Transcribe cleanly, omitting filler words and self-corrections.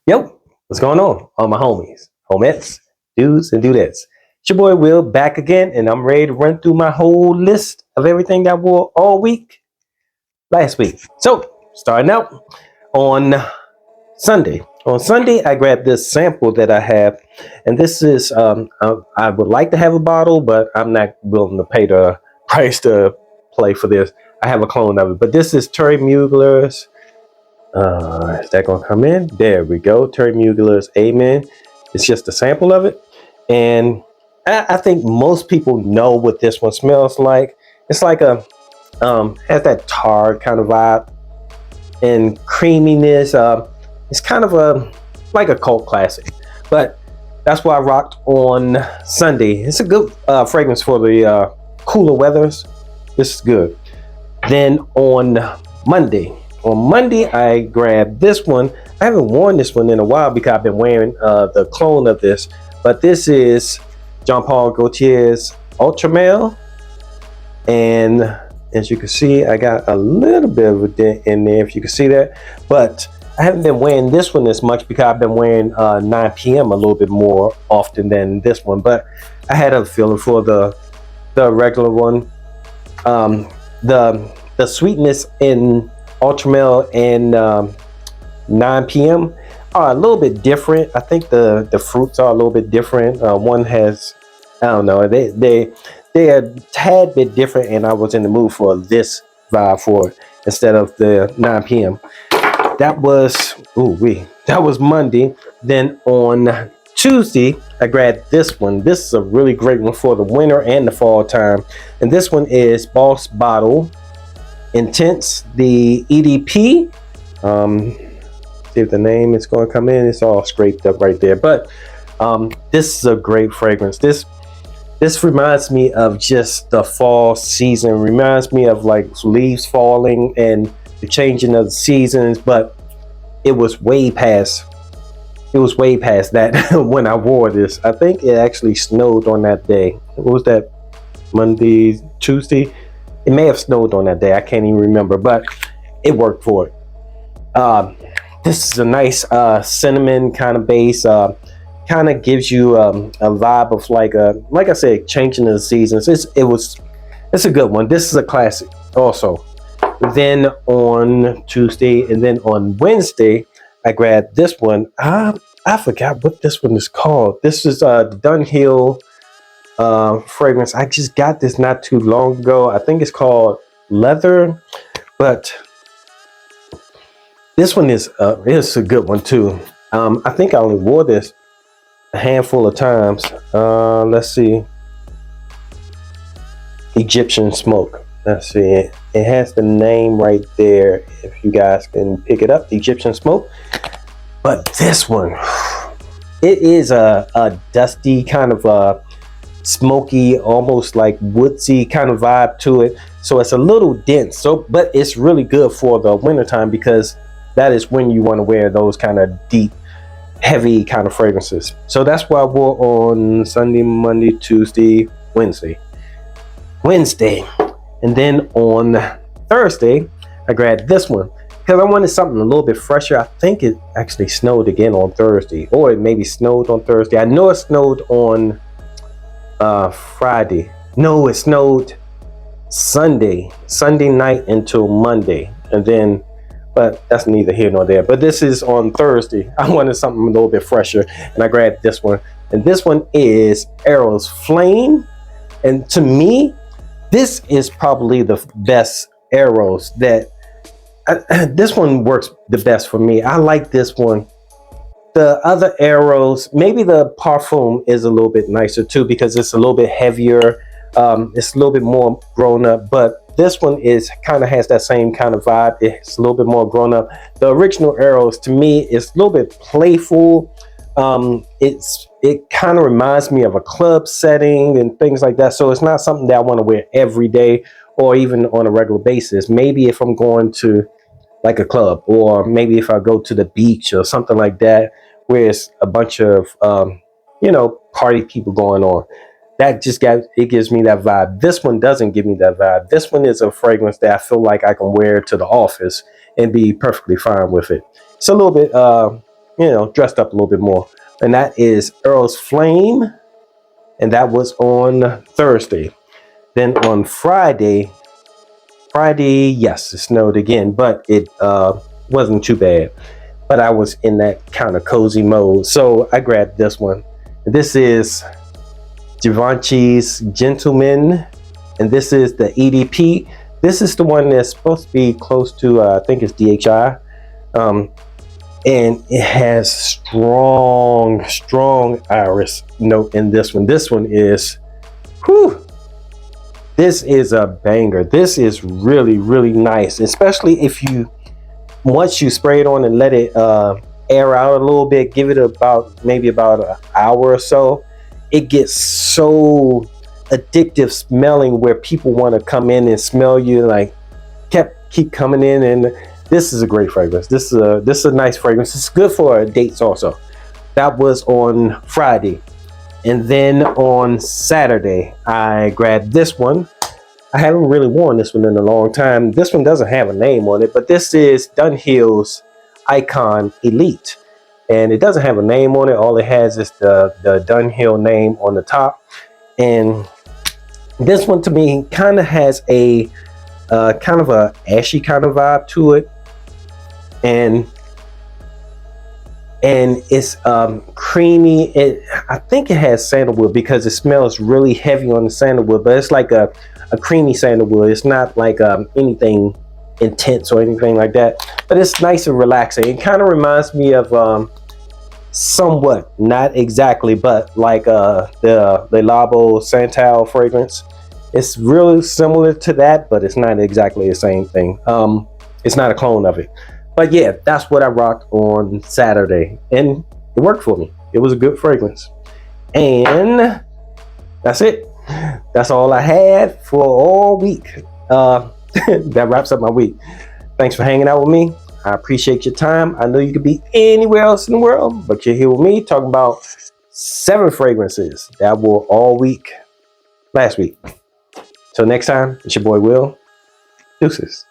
Yo, what's going on? All my homies, homettes, dudes, and dudettes. It's your boy Will back again, and I'm ready to run through my whole list of everything I wore all week last week. So, starting out on Sunday. On Sunday, I grabbed this sample that I have, and this is, I would like to have a bottle, but I'm not willing to pay the price to play for this. I have a clone of it, but this is Terry Mugler's. Is that gonna come in? There we go. Terry Mugler's Amen. It's just a sample of it, and I think most people know what this one smells like. It's like a has that tar kind of vibe and creaminess. It's kind of a like a cult classic, but that's why I rocked on Sunday. It's a good fragrance for the cooler weathers. This is good. Then Monday. On Monday, I grabbed this one. I haven't worn this one in a while because I've been wearing the clone of this. But this is Jean Paul Gaultier's Ultramel. And as you can see, I got a little bit of a dent in there, if you can see that. But I haven't been wearing this one as much because I've been wearing 9 p.m. a little bit more often than this one. But I had a feeling for the regular one. The sweetness in Ultramel and 9 p.m. are a little bit different. I think the fruits are a little bit different. One has, I don't know, they are a tad bit different, and I was in the mood for this vibe for it instead of the 9 p.m. That was that was Monday. Then on Tuesday, I grabbed this one. This is a really great one for the winter and the fall time, and this one is Boss Bottle Intense, the EDP. See if the name is going to come in. It's all scraped up right there, but this is a great fragrance. This reminds me of just the fall season. Reminds me of like leaves falling and the changing of the seasons, but it was way past that when I wore this. I think it actually snowed on that day. What was that? Monday, Tuesday? It may have snowed on that day. I can't even remember, but it worked for it. This is a nice cinnamon kind of base. Kind of gives you a vibe of like I said, changing the seasons. It's a good one. This is a classic also. Then on Tuesday and then on Wednesday, I grabbed this one. I forgot what this one is called. This is the Dunhill fragrance. I just got this not too long ago. I think it's called Leather, but this one is a good one too. I think I only wore this a handful of times. Let's see. Egyptian Smoke. Let's see. It has the name right there. If you guys can pick it up, Egyptian Smoke. But this one, it is a dusty kind of smoky, almost like woodsy kind of vibe to it. So it's a little dense. So, but it's really good for the wintertime because that is when you want to wear those kind of deep, heavy kind of fragrances. So that's what I wore on Sunday, Monday, Tuesday, Wednesday. And then on Thursday, I grabbed this one because I wanted something a little bit fresher. I think it actually snowed again on Thursday, or it maybe snowed on Thursday. I know it snowed on Friday. No, it snowed Sunday night until Monday, and then, but that's neither here nor there. But this is on Thursday. I wanted something a little bit fresher, and I grabbed this one. And this one is Eros Flame, and to me, this is probably the best Eros that. This one works the best for me. I like this one. The other Eros, maybe the Parfum is a little bit nicer too because it's a little bit heavier. It's a little bit more grown up, but this one is kind of has that same kind of vibe. It's a little bit more grown up. The original Eros to me is a little bit playful. It kind of reminds me of a club setting and things like that. So it's not something that I want to wear every day or even on a regular basis. Maybe if I'm going to like a club, or maybe if I go to the beach or something like that, where it's a bunch of party people going on. That it gives me that vibe. This one doesn't give me that vibe. This one is a fragrance that I feel like I can wear to the office and be perfectly fine with it. It's a little bit dressed up a little bit more. And that is Earl's Flame, and that was on Thursday. Then on Friday, yes, it snowed again, but it wasn't too bad. But I was in that kind of cozy mode, so I grabbed this one. This is Givenchy's Gentleman, and this is the EDP. This is the one that's supposed to be close to, I think it's DHI. And it has strong iris note in this one. This one is, whew, this is a banger. This is really, really nice, especially if once you spray it on and let it air out a little bit, give it maybe about an hour or so, it gets so addictive smelling where people want to come in and smell you, like keep coming in. And this is a great fragrance. This is a nice fragrance. It's good for dates also. That was on Friday. And then on Saturday, I grabbed this one. I haven't really worn this one in a long time. This one doesn't have a name on it, but this is Dunhill's Icon Elite. And it doesn't have a name on it. All it has is the Dunhill name on the top. And this one to me kind of has a kind of a ashy kind of vibe to it. And it's creamy. I think it has sandalwood because it smells really heavy on the sandalwood, but it's like a creamy sandalwood. It's not like anything intense or anything like that, but it's nice and relaxing. It kind of reminds me of somewhat, not exactly, but like the Le Labo Santal fragrance. It's really similar to that, but it's not exactly the same thing. It's not a clone of it. But yeah, that's what I rocked on Saturday, and it worked for me. It was a good fragrance. And that's it. That's all I had for all week. That wraps up my week. Thanks for hanging out with me. I appreciate your time. I know you could be anywhere else in the world, but you're here with me talking about 7 fragrances that were all week last week. Till next time, it's your boy Will. Deuces.